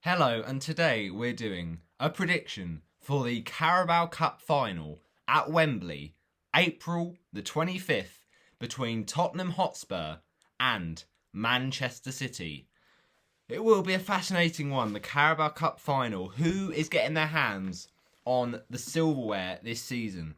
Hello, and today we're doing a prediction for the Carabao Cup final at Wembley, April the 25th, between Tottenham Hotspur and Manchester City. It will be a fascinating one, the Carabao Cup final. Who is getting their hands on the silverware this season?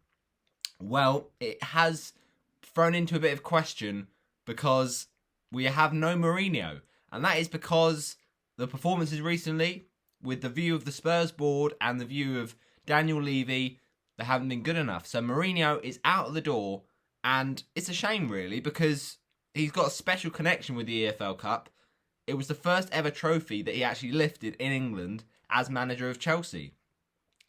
Well, it has thrown into a bit of question because we have no Mourinho, and that is because the performances recently, with the view of the Spurs board and the view of Daniel Levy, they haven't been good enough. So Mourinho is out of the door, and it's a shame really because he's got a special connection with the EFL Cup. It was the first ever trophy that he actually lifted in England as manager of Chelsea.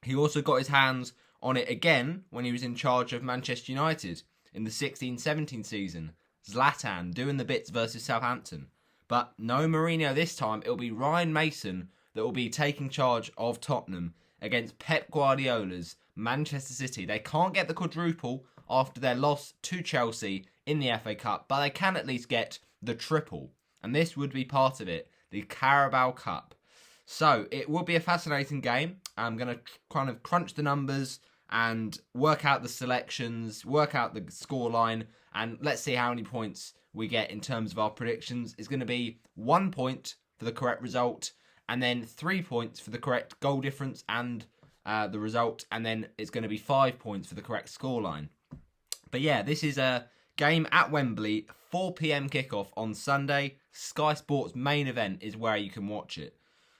He also got his hands on it again when he was in charge of Manchester United in the 16-17 season. Zlatan doing the bits versus Southampton. But no Mourinho this time. It'll be Ryan Mason that will be taking charge of Tottenham against Pep Guardiola's Manchester City. They can't get the quadruple after their loss to Chelsea in the FA Cup, but they can at least get the triple. And this would be part of it, the Carabao Cup. So it will be a fascinating game. I'm going to kind of crunch the numbers and work out the selections, work out the scoreline, and let's see how many points we get in terms of our predictions. It's going to be 1 point for the correct result, and then 3 points for the correct goal difference and the result, and then it's going to be 5 points for the correct scoreline. But yeah, this is a game at Wembley, 4 p.m. kickoff on Sunday. Sky Sports main event is where you can watch it.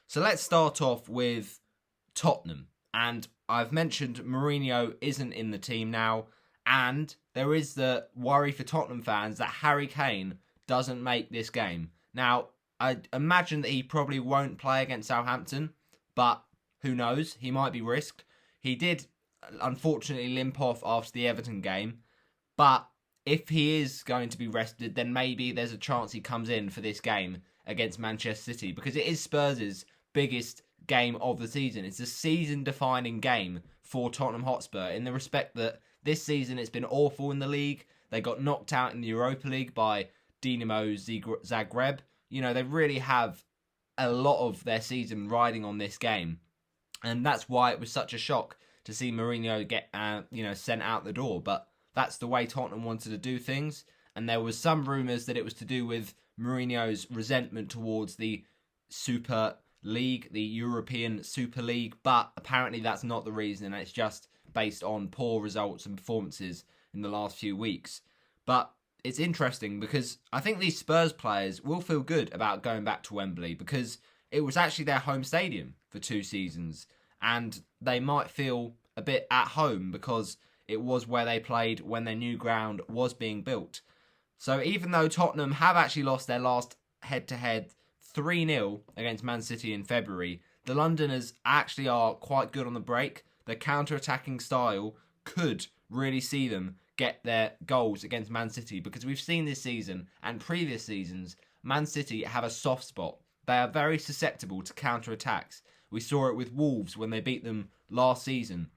So let's start off with Tottenham. And I've mentioned Mourinho isn't in the team now, and there is the worry for Tottenham fans that Harry Kane doesn't make this game. Now, I imagine that he probably won't play against Southampton, but who knows? He might be risked. He did, unfortunately, limp off after the Everton game, but if he is going to be rested, then maybe there's a chance he comes in for this game against Manchester City, because it is Spurs' biggest game of the season. It's a season-defining game for Tottenham Hotspur in the respect that this season it's been awful in the league. They got knocked out in the Europa League by Dinamo Zagreb. You know, they really have a lot of their season riding on this game. And that's why it was such a shock to see Mourinho get sent out the door. But that's the way Tottenham wanted to do things. And there was some rumours that it was to do with Mourinho's resentment towards the Super League, the European Super League, but apparently that's not the reason. It's just based on poor results and performances in the last few weeks. But it's interesting because I think these Spurs players will feel good about going back to Wembley because it was actually their home stadium for 2 seasons, and they might feel a bit at home because it was where they played when their new ground was being built. So even though Tottenham have actually lost their last head-to-head 3-0 against Man City in February, the Londoners actually are quite good on the break. Their counter-attacking style could really see them get their goals against Man City, because we've seen this season and previous seasons, Man City have a soft spot. They are very susceptible to counter-attacks. We saw it with Wolves when they beat them last season.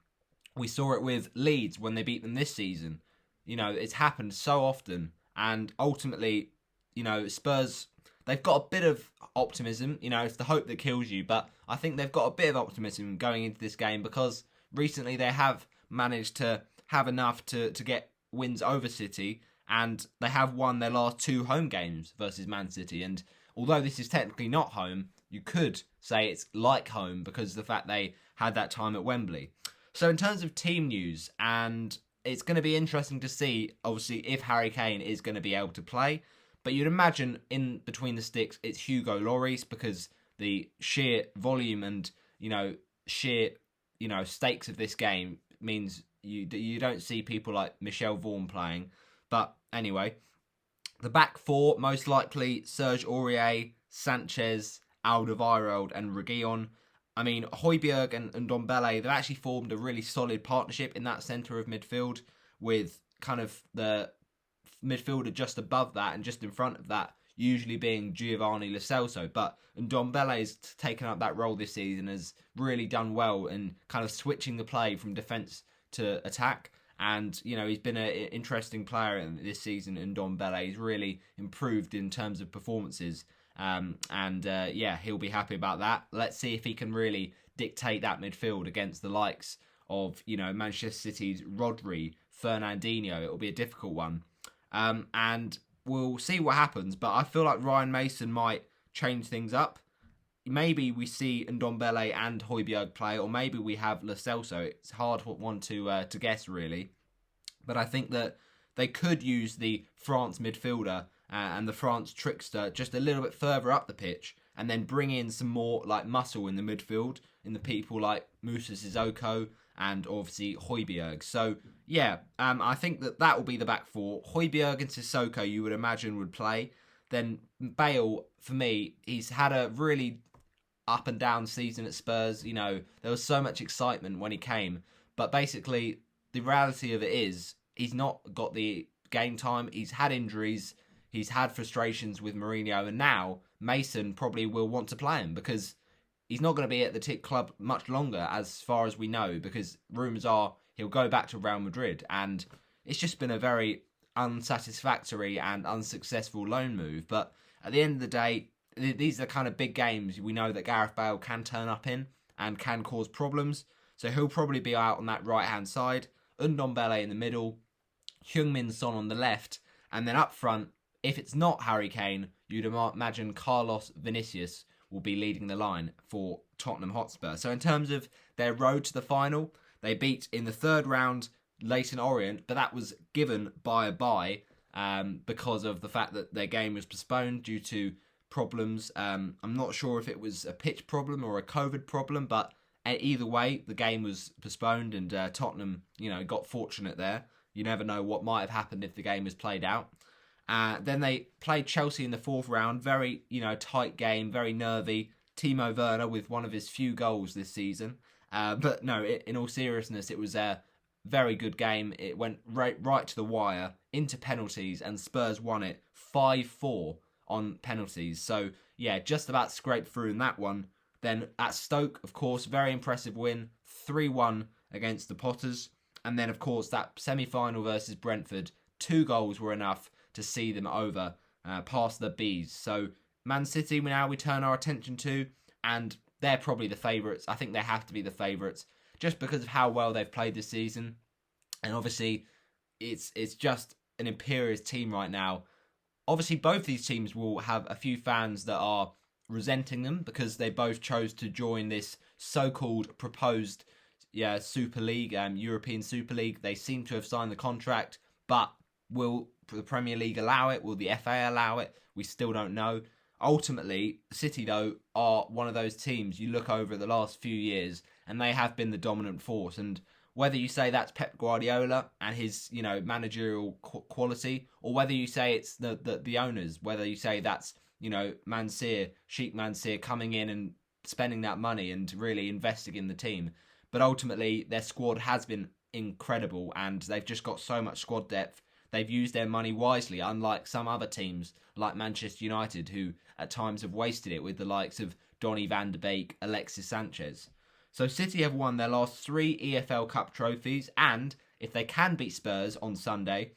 We saw it with Leeds when they beat them this season. You know, it's happened so often, and ultimately, you know, Spurs, they've got a bit of optimism. You know, it's the hope that kills you, but I think they've got a bit of optimism going into this game because recently they have managed to have enough to get wins over City, and they have won their last 2 home games versus Man City. And although this is technically not home, you could say it's like home because of the fact they had that time at Wembley. So in terms of team news, and it's going to be interesting to see, obviously, if Harry Kane is going to be able to play. But you'd imagine in between the sticks, it's Hugo Lloris because the sheer volume and, sheer, stakes of this game means you don't see people like Michel Vaughan playing. But anyway, the back 4, most likely Serge Aurier, Sanchez, Alderweireld and Reguilon. I mean, Højbjerg and Ndombele, they've actually formed a really solid partnership in that centre of midfield with kind of the midfielder just above that and just in front of that usually being Giovanni Lo Celso. But Ndombele's taken up that role this season, has really done well in kind of switching the play from defence to attack. And, he's been an interesting player this season. Ndombele, he's really improved in terms of performances. He'll be happy about that. Let's see if he can really dictate that midfield against the likes of, Manchester City's Rodri, Fernandinho. It'll be a difficult one. And we'll see what happens, but I feel like Ryan Mason might change things up. Maybe we see Ndombele and Højbjerg play, or maybe we have Lo Celso. It's a hard one to guess, really. But I think that they could use the France midfielder and the France trickster just a little bit further up the pitch, and then bring in some more muscle in the midfield, in the people like Moussa Sissoko and obviously Højbjerg. So I think that will be the back four. Højbjerg and Sissoko, you would imagine, would play. Then Bale, for me, he's had a really up and down season at Spurs. There was so much excitement when he came, but basically the reality of it is he's not got the game time. He's had injuries, he's had frustrations with Mourinho, and now Mason probably will want to play him because he's not going to be at the club much longer, as far as we know, because rumours are he'll go back to Real Madrid, and it's just been a very unsatisfactory and unsuccessful loan move. But at the end of the day, these are the kind of big games we know that Gareth Bale can turn up in and can cause problems. So he'll probably be out on that right-hand side, Ndombele in the middle, Heung-min Son on the left, and then up front, if it's not Harry Kane, you'd imagine Carlos Vinicius will be leading the line for Tottenham Hotspur. So in terms of their road to the final, they beat in the third round Leyton Orient, but that was given by a bye because of the fact that their game was postponed due to problems. I'm not sure if it was a pitch problem or a COVID problem, but either way, the game was postponed, and Tottenham, got fortunate there. You never know what might have happened if the game was played out. Then they played Chelsea in the fourth round. Very, tight game, very nervy. Timo Werner with one of his few goals this season. But no, in all seriousness, it was a very good game. It went right to the wire, into penalties, and Spurs won it 5-4 on penalties. So, just about scraped through in that one. Then at Stoke, of course, very impressive win, 3-1 against the Potters. And then, of course, that semi-final versus Brentford, 2 goals were enough to see them over past the Bees. So Man City now we turn our attention to, and they're probably the favourites. I think they have to be the favourites just because of how well they've played this season. And obviously, it's just an imperious team right now. Obviously, both these teams will have a few fans that are resenting them because they both chose to join this so-called proposed Super League, European Super League. They seem to have signed the contract, but will the Premier League allow it? Will the FA allow it? We still don't know. Ultimately, City, though, are one of those teams you look over the last few years, and they have been the dominant force. And whether you say that's Pep Guardiola and his, managerial quality, or whether you say it's the owners, whether you say that's, Sheikh Mansour coming in and spending that money and really investing in the team. But ultimately, their squad has been incredible, and they've just got so much squad depth. They've used their money wisely, unlike some other teams like Manchester United, who at times have wasted it with the likes of Donny van de Beek, Alexis Sanchez. So City have won their last 3 EFL Cup trophies, and if they can beat Spurs on Sunday,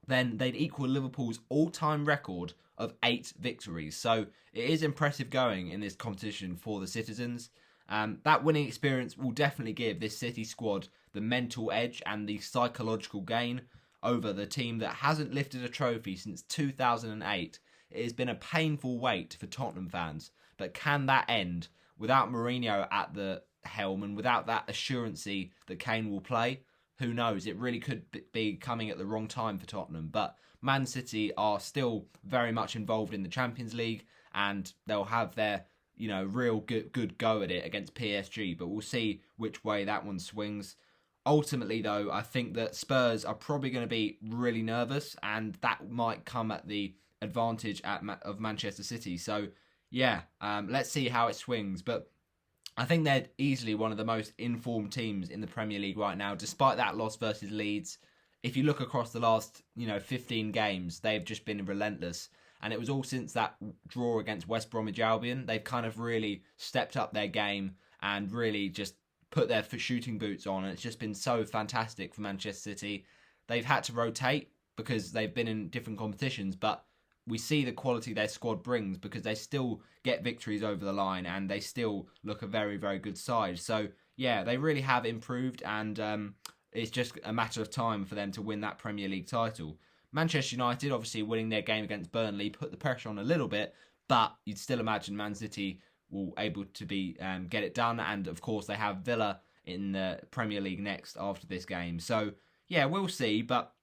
then they'd equal Liverpool's all-time record of 8 victories. So it is impressive going in this competition for the citizens. That winning experience will definitely give this City squad the mental edge and the psychological gain over the team that hasn't lifted a trophy since 2008. It has been a painful wait for Tottenham fans, but can that end without Mourinho at the helm and without that assurancy that Kane will play? Who knows? It really could be coming at the wrong time for Tottenham, but Man City are still very much involved in the Champions League, and they'll have their real good go at it against PSG, but we'll see which way that one swings. Ultimately, though, I think that Spurs are probably going to be really nervous, and that might come at the advantage of Manchester City. So, let's see how it swings. But I think they're easily one of the most informed teams in the Premier League right now, despite that loss versus Leeds. If you look across the last, 15 games, they've just been relentless. And it was all since that draw against West Bromwich Albion. They've kind of really stepped up their game and really just put their shooting boots on, and it's just been so fantastic for Manchester City. They've had to rotate because they've been in different competitions, but we see the quality their squad brings because they still get victories over the line and they still look a very, very good side. So, yeah, they really have improved, and it's just a matter of time for them to win that Premier League title. Manchester United, obviously winning their game against Burnley, put the pressure on a little bit, but you'd still imagine Man City will able to be get it done. And, of course, they have Villa in the Premier League next after this game. So, yeah, we'll see, but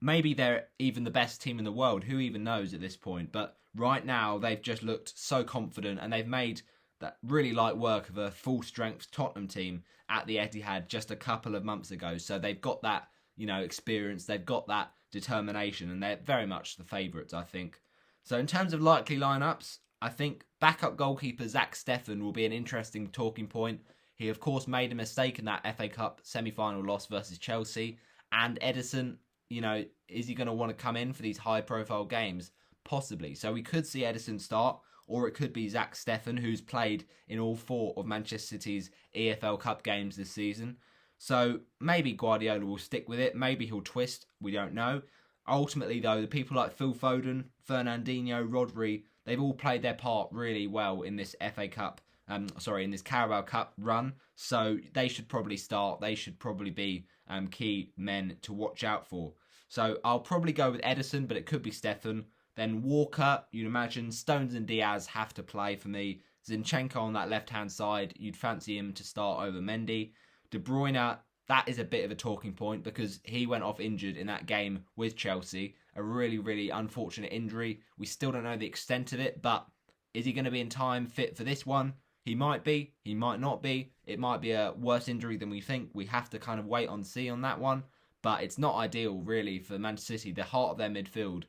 maybe they're even the best team in the world. Who even knows at this point? But right now, they've just looked so confident, and they've made that really light work of a full-strength Tottenham team at the Etihad just a couple of months ago. So they've got that, experience. They've got that determination, and they're very much the favourites, I think. So in terms of likely lineups, I think backup goalkeeper Zach Steffen will be an interesting talking point. He, of course, made a mistake in that FA Cup semi-final loss versus Chelsea. And Ederson, is he going to want to come in for these high-profile games? Possibly. So we could see Ederson start, or it could be Zach Steffen, who's played in all 4 of Manchester City's EFL Cup games this season. So maybe Guardiola will stick with it. Maybe he'll twist. We don't know. Ultimately, though, the people like Phil Foden, Fernandinho, Rodri, they've all played their part really well in this FA Cup, in this Carabao Cup run. So they should probably start. They should probably be key men to watch out for. So I'll probably go with Ederson, but it could be Steffen. Then Walker, you'd imagine. Stones and Diaz have to play for me. Zinchenko on that left-hand side, you'd fancy him to start over Mendy. De Bruyne, that is a bit of a talking point because he went off injured in that game with Chelsea. A really, really unfortunate injury. We still don't know the extent of it, but is he going to be in time fit for this one? He might be. He might not be. It might be a worse injury than we think. We have to kind of wait and see on that one. But it's not ideal, really, for Manchester City, the heart of their midfield.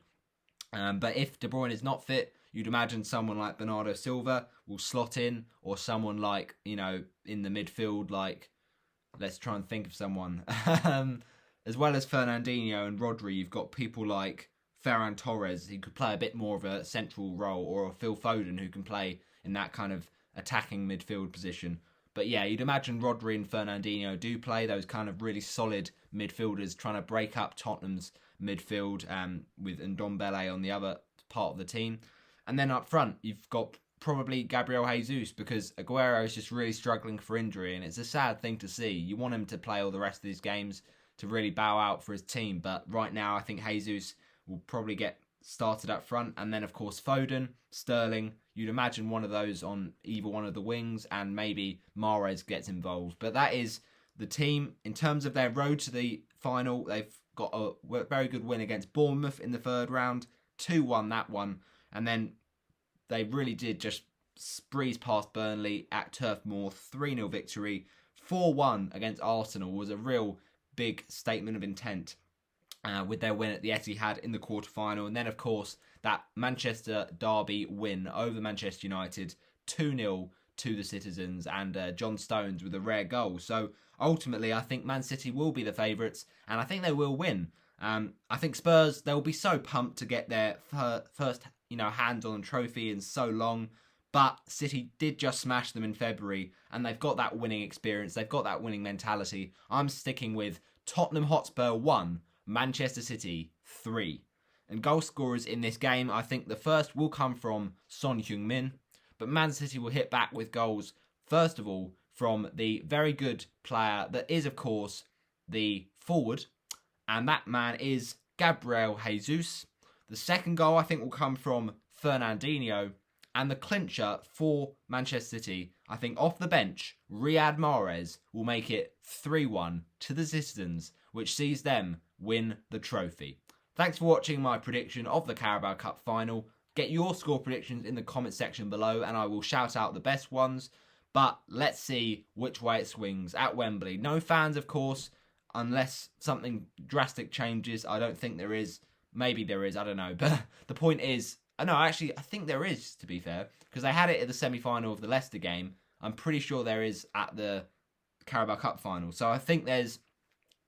But if De Bruyne is not fit, you'd imagine someone like Bernardo Silva will slot in, or someone like, in the midfield, like, let's try and think of someone. As well as Fernandinho and Rodri, you've got people like Ferran Torres, who could play a bit more of a central role, or Phil Foden, who can play in that kind of attacking midfield position. But yeah, you'd imagine Rodri and Fernandinho do play those kind of really solid midfielders, trying to break up Tottenham's midfield with Ndombele on the other part of the team. And then up front, you've got probably Gabriel Jesus, because Aguero is just really struggling for injury, and it's a sad thing to see. You want him to play all the rest of these games to really bow out for his team, but right now I think Jesus will probably get started up front. And then, of course, Foden, Sterling, you'd imagine one of those on either one of the wings, and maybe Mahrez gets involved. But that is the team. In terms of their road to the final, they've got a very good win against Bournemouth in the third round, 2-1 that one, and then they really did just breeze past Burnley at Turf Moor, 3-0 victory. 4-1 against Arsenal was a real big statement of intent with their win at the Etihad in the quarter-final. And then, of course, that Manchester derby win over Manchester United, 2-0 to the Citizens, and John Stones with a rare goal. So, ultimately, I think Man City will be the favourites, and I think they will win. I think Spurs, they'll be so pumped to get their first hands-on trophy in so long, but City did just smash them in February, and they've got that winning experience, they've got that winning mentality. I'm sticking with Tottenham Hotspur 1, Manchester City 3. And goal scorers in this game, I think the first will come from Son Heung-min, but Man City will hit back with goals, first of all, from the very good player that is, of course, the forward, and that man is Gabriel Jesus. The second goal, I think, will come from Fernandinho, and the clincher for Manchester City, I think off the bench, Riyad Mahrez will make it 3-1 to the Citizens, which sees them win the trophy. Thanks for watching my prediction of the Carabao Cup final. Get your score predictions in the comment section below, and I will shout out the best ones. But let's see which way it swings at Wembley. No fans, of course, unless something drastic changes. I don't think there is. Maybe there is, I don't know. But the point is, I think there is, to be fair, because they had it at the semi-final of the Leicester game. I'm pretty sure there is at the Carabao Cup final. So I think there's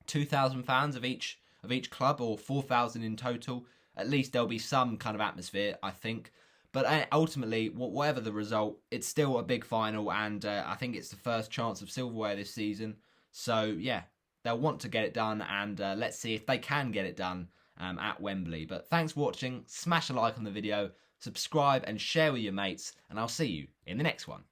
2,000 fans of each club, or 4,000 in total. At least there'll be some kind of atmosphere, I think. But ultimately, whatever the result, it's still a big final, and I think it's the first chance of silverware this season. So, yeah, they'll want to get it done, and let's see if they can get it done. at Wembley. But thanks for watching. Smash a like on the video, subscribe and share with your mates, and I'll see you in the next one.